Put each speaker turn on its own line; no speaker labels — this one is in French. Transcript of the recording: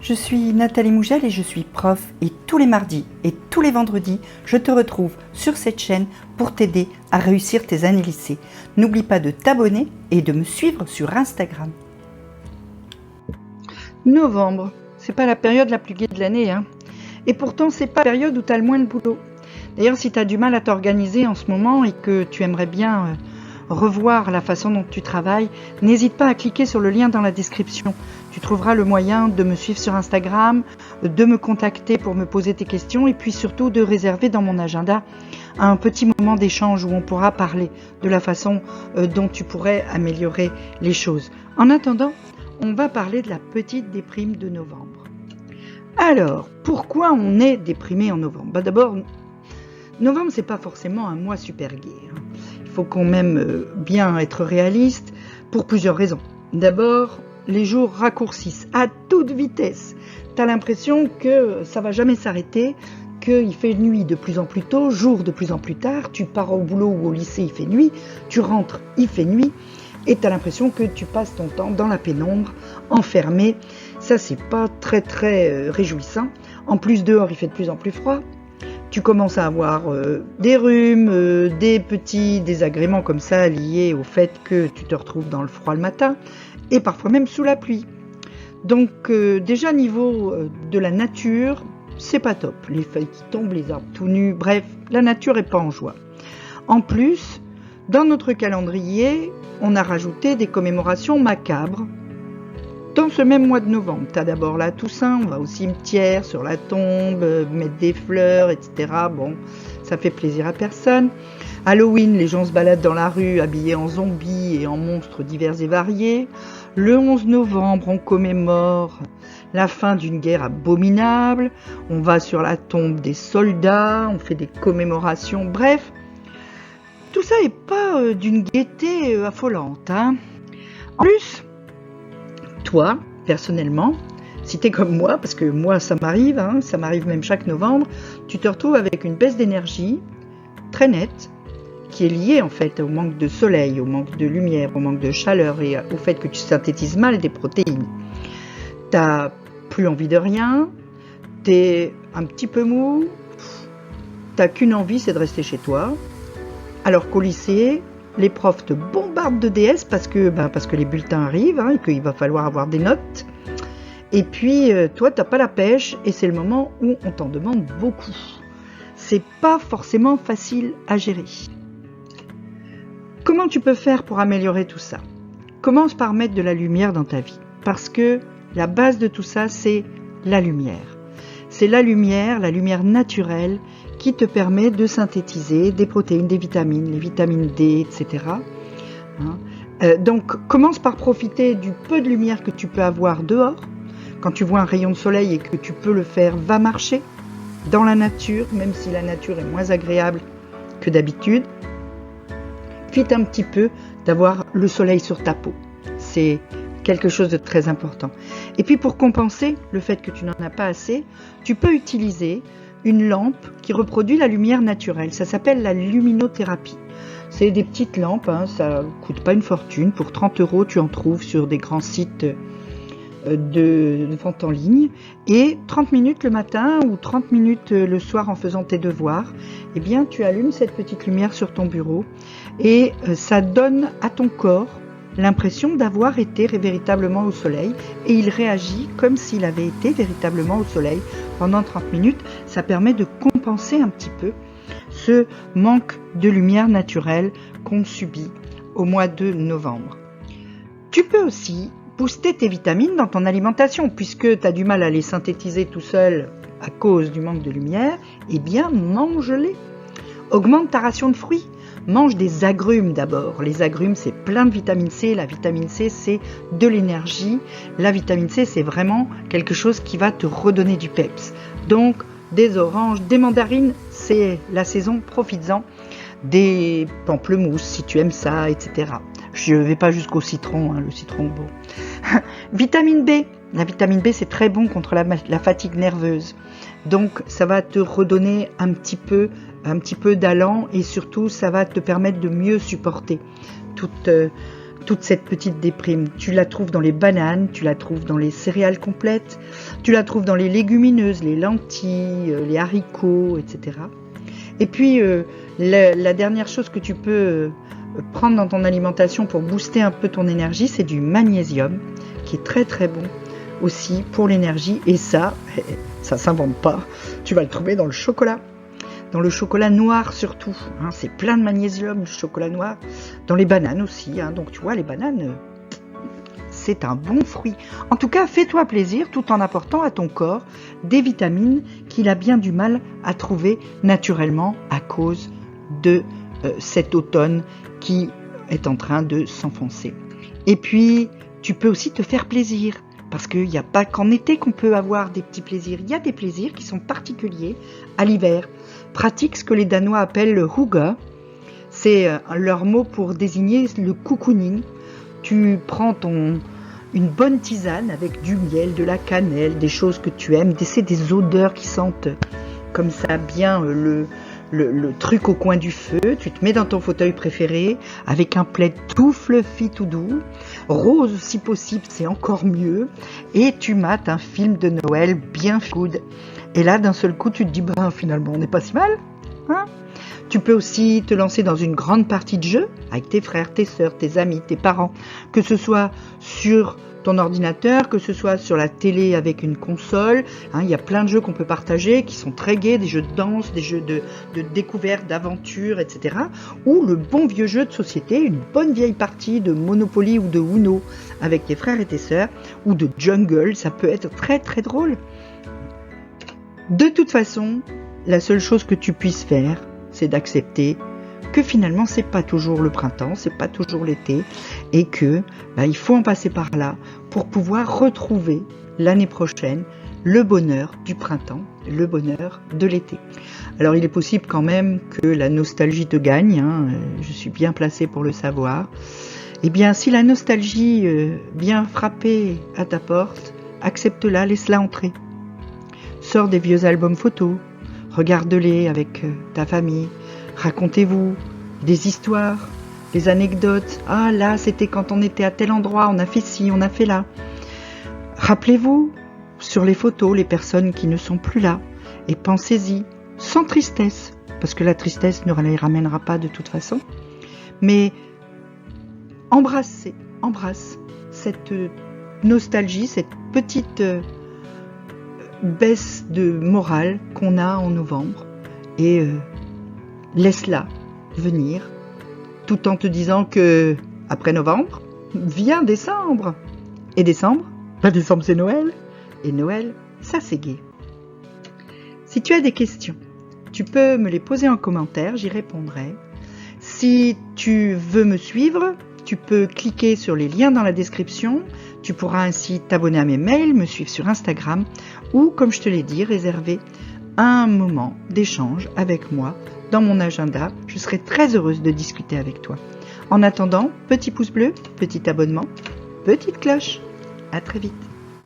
Je suis Nathalie Mougel et je suis prof et tous les mardis et tous les vendredis, je te retrouve sur cette chaîne pour t'aider à réussir tes années lycée. N'oublie pas de t'abonner et de me suivre sur Instagram.
Novembre, c'est pas la période la plus gaie de l'année, hein. Et pourtant, c'est pas la période où tu as le moins de boulot. D'ailleurs, si tu as du mal à t'organiser en ce moment et que tu aimerais bien revoir la façon dont tu travailles, n'hésite pas à cliquer sur le lien dans la description. Tu trouveras le moyen de me suivre sur Instagram, de me contacter pour me poser tes questions et puis surtout de réserver dans mon agenda un petit moment d'échange où on pourra parler de la façon dont tu pourrais améliorer les choses. En attendant, on va parler de la petite déprime de novembre. Alors, pourquoi on est déprimé en novembre ? D'abord, novembre, c'est pas forcément un mois super gai. Il faut quand même bien être réaliste pour plusieurs raisons. D'abord, les jours raccourcissent à toute vitesse. Tu as l'impression que ça va jamais s'arrêter, qu'il fait nuit de plus en plus tôt, jour de plus en plus tard. Tu pars au boulot ou au lycée, il fait nuit. Tu rentres, il fait nuit. Et tu as l'impression que tu passes ton temps dans la pénombre, enfermé. Ça, c'est pas très réjouissant. En plus, dehors, il fait de plus en plus froid. Tu commences à avoir des rhumes, des petits désagréments comme ça liés au fait que tu te retrouves dans le froid le matin et parfois même sous la pluie. Donc déjà niveau de la nature, c'est pas top. Les feuilles qui tombent, les arbres tout nus, bref, la nature est pas en joie. En plus, dans notre calendrier, on a rajouté des commémorations macabres. Dans ce même mois de novembre, tu as d'abord la Toussaint, on va au cimetière, sur la tombe, mettre des fleurs, etc. Bon, ça fait plaisir à personne. Halloween, les gens se baladent dans la rue habillés en zombies et en monstres divers et variés. Le 11 novembre, on commémore la fin d'une guerre abominable. On va sur la tombe des soldats, on fait des commémorations. Bref, tout ça n'est pas d'une gaieté affolante, hein. En plus, toi, personnellement, si tu es comme moi, parce que moi ça m'arrive, hein, ça m'arrive même chaque novembre, tu te retrouves avec une baisse d'énergie très nette, qui est liée en fait au manque de soleil, au manque de lumière, au manque de chaleur et au fait que tu synthétises mal des protéines. Tu n'as plus envie de rien, tu es un petit peu mou, tu n'as qu'une envie, c'est de rester chez toi. Alors qu'au lycée, les profs te bombardent de DS parce que les bulletins arrivent et qu'il va falloir avoir des notes. Et puis, toi, tu n'as pas la pêche et c'est le moment où on t'en demande beaucoup. C'est pas forcément facile à gérer. Comment tu peux faire pour améliorer tout ça ? Commence par mettre de la lumière dans ta vie. Parce que la base de tout ça, c'est la lumière. C'est la lumière naturelle qui te permet de synthétiser des protéines, des vitamines, les vitamines D, etc. Donc, commence par profiter du peu de lumière que tu peux avoir dehors. Quand tu vois un rayon de soleil et que tu peux le faire, va marcher dans la nature, même si la nature est moins agréable que d'habitude. Profite un petit peu d'avoir le soleil sur ta peau. C'est quelque chose de très important. Et puis, pour compenser le fait que tu n'en as pas assez, tu peux utiliser une lampe qui reproduit la lumière naturelle. Ça s'appelle la luminothérapie. C'est des petites lampes, ça ne coûte pas une fortune. Pour 30 €, tu en trouves sur des grands sites de vente en ligne. Et 30 minutes le matin ou 30 minutes le soir en faisant tes devoirs, eh bien, tu allumes cette petite lumière sur ton bureau et ça donne à ton corps l'impression d'avoir été véritablement au soleil et il réagit comme s'il avait été véritablement au soleil pendant 30 minutes. Ça permet de compenser un petit peu ce manque de lumière naturelle qu'on subit au mois de novembre. Tu peux aussi booster tes vitamines dans ton alimentation puisque tu as du mal à les synthétiser tout seul à cause du manque de lumière. Eh bien, mange-les. Augmente ta ration de fruits. Mange des agrumes d'abord. Les agrumes, c'est plein de vitamine C. La vitamine C, c'est de l'énergie. La vitamine C, c'est vraiment quelque chose qui va te redonner du peps. Donc, des oranges, des mandarines, c'est la saison, profites-en. Des pamplemousses, si tu aimes ça, etc. Je ne vais pas jusqu'au citron, le citron beau. Vitamine B. La vitamine B, c'est très bon contre la fatigue nerveuse. Donc, ça va te redonner un petit peu d'allant et surtout, ça va te permettre de mieux supporter toute cette petite déprime. Tu la trouves dans les bananes, tu la trouves dans les céréales complètes, tu la trouves dans les légumineuses, les lentilles, les haricots, etc. Et puis, la dernière chose que tu peux prendre dans ton alimentation pour booster un peu ton énergie, c'est du magnésium, qui est très très bon aussi pour l'énergie. Et ça s'invente pas. Tu vas le trouver dans le chocolat. Dans le chocolat noir surtout, hein, c'est plein de magnésium, le chocolat noir. Dans les bananes aussi, hein, donc tu vois, les bananes, c'est un bon fruit. En tout cas, fais-toi plaisir tout en apportant à ton corps des vitamines qu'il a bien du mal à trouver naturellement à cause de cet automne qui est en train de s'enfoncer. Et puis, tu peux aussi te faire plaisir. Parce qu'il n'y a pas qu'en été qu'on peut avoir des petits plaisirs. Il y a des plaisirs qui sont particuliers à l'hiver. Pratique ce que les Danois appellent le hygge. C'est leur mot pour désigner le cocooning. Tu prends une bonne tisane avec du miel, de la cannelle, des choses que tu aimes. C'est des odeurs qui sentent comme ça bien le truc au coin du feu. Tu te mets dans ton fauteuil préféré avec un plaid tout fluffy, tout doux. Rose si possible, c'est encore mieux. Et tu mates un film de Noël bien good. Et là, d'un seul coup, tu te dis, finalement, on n'est pas si mal. Hein? Tu peux aussi te lancer dans une grande partie de jeu avec tes frères, tes sœurs, tes amis, tes parents. Que ce soit sur ton ordinateur, que ce soit sur la télé avec une console. Hein, il y a plein de jeux qu'on peut partager qui sont très gais, des jeux de danse, des jeux de découverte, d'aventure, etc. Ou le bon vieux jeu de société, une bonne vieille partie de Monopoly ou de Uno avec tes frères et tes sœurs, ou de Jungle, ça peut être très très drôle. De toute façon, la seule chose que tu puisses faire, c'est d'accepter que finalement c'est pas toujours le printemps, c'est pas toujours l'été, et que il faut en passer par là pour pouvoir retrouver l'année prochaine le bonheur du printemps, le bonheur de l'été. Alors il est possible quand même que la nostalgie te gagne, hein, je suis bien placée pour le savoir. Eh bien si la nostalgie vient frapper à ta porte, accepte-la, laisse-la entrer. Sors des vieux albums photos, regarde-les avec ta famille. Racontez-vous des histoires, des anecdotes. Ah là, c'était quand on était à tel endroit, on a fait ci, on a fait là. Rappelez-vous sur les photos les personnes qui ne sont plus là et pensez-y sans tristesse, parce que la tristesse ne les ramènera pas de toute façon. Mais embrasse cette nostalgie, cette petite baisse de morale qu'on a en novembre et laisse-la venir, tout en te disant que après novembre, vient décembre. Et décembre, décembre c'est Noël. Et Noël, ça c'est gai. Si tu as des questions, tu peux me les poser en commentaire, j'y répondrai. Si tu veux me suivre, tu peux cliquer sur les liens dans la description. Tu pourras ainsi t'abonner à mes mails, me suivre sur Instagram ou, comme je te l'ai dit, réserver un moment d'échange avec moi dans mon agenda. Je serai très heureuse de discuter avec toi. En attendant, petit pouce bleu, petit abonnement, petite cloche. À très vite.